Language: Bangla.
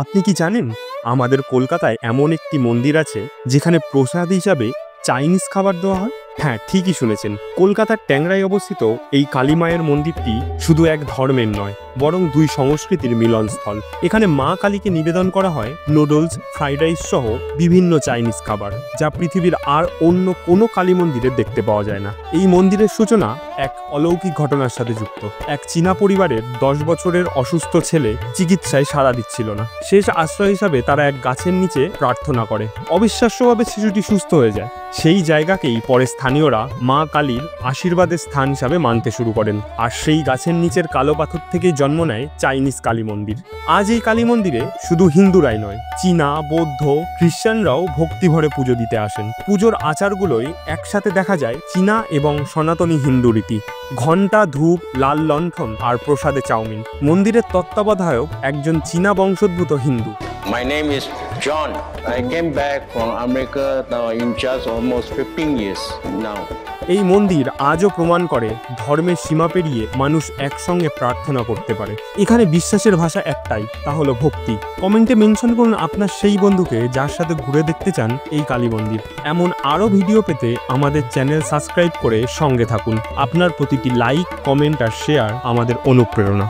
আপনি কি জানেন আমাদের কলকাতায় এমন একটি মন্দির আছে যেখানে প্রসাদ হিসাবে চাইনিজ খাবার দেওয়া হয়? হ্যাঁ, ঠিকই শুনেছেন। কলকাতার ট্যাংরায় অবস্থিত এই কালী মায়ের মন্দিরটি শুধু এক ধর্মের নয়, বরং দুই সংস্কৃতির মিলনস্থল। এখানে মা কালীকে নিবেদন করা হয় নুডলস, ফ্রাইড রাইস সহ বিভিন্ন চাইনিজ খাবার, যা পৃথিবীর আর অন্য কোনো কালী মন্দিরে দেখতে পাওয়া যায় না। এই মন্দিরের সূচনা এক অলৌকিক ঘটনার সাথে যুক্ত। এক চীনা পরিবারের 10 বছরের অসুস্থ ছেলে চিকিৎসায় সাড়া দিচ্ছিল না। শেষ আশ্রয় হিসাবে তারা এক গাছের নিচে প্রার্থনা করে। অবিশ্বাস্যভাবে শিশুটি সুস্থ হয়ে যায়। সেই জায়গাকেই পরে স্থানীয়রা মা কালীর আশীর্বাদের স্থান হিসাবে মানতে শুরু করেন, আর সেই গাছের নিচের কালো পাথর থেকেই জন্ম নেয় চাইনিজ কালী মন্দির। আজ এই কালী মন্দিরে শুধু হিন্দুরাই নয়, চীনা, বৌদ্ধ, খ্রিস্টানরাও ভক্তিভরে পুজো দিতে আসেন। পুজোর আচারগুলোই একসাথে দেখা যায় চীনা এবং সনাতনী হিন্দু রীতি। ঘণ্টা, ধূপ, লাল লণ্ঠন আর প্রসাদে চাউমিন। মন্দিরের তত্ত্বাবধায়ক একজন চীনা বংশোদ্ভূত Hindu. My name is John. I came back from America now in just almost 15 years now. এই মন্দির আজও প্রমাণ করে ধর্মের সীমা পেরিয়ে মানুষ একসঙ্গে প্রার্থনা করতে পারে। এখানে বিশ্বাসের ভাষা একটাই, তা হলো ভক্তি। কমেন্টে মেনশন করুন আপনার সেই বন্ধুকে যার সাথে ঘুরে দেখতে চান এই কালী মন্দির। এমন আরও ভিডিও পেতে আমাদের চ্যানেল সাবস্ক্রাইব করে সঙ্গে থাকুন। আপনার প্রতিটি লাইক, কমেন্ট আর শেয়ার আমাদের অনুপ্রেরণা।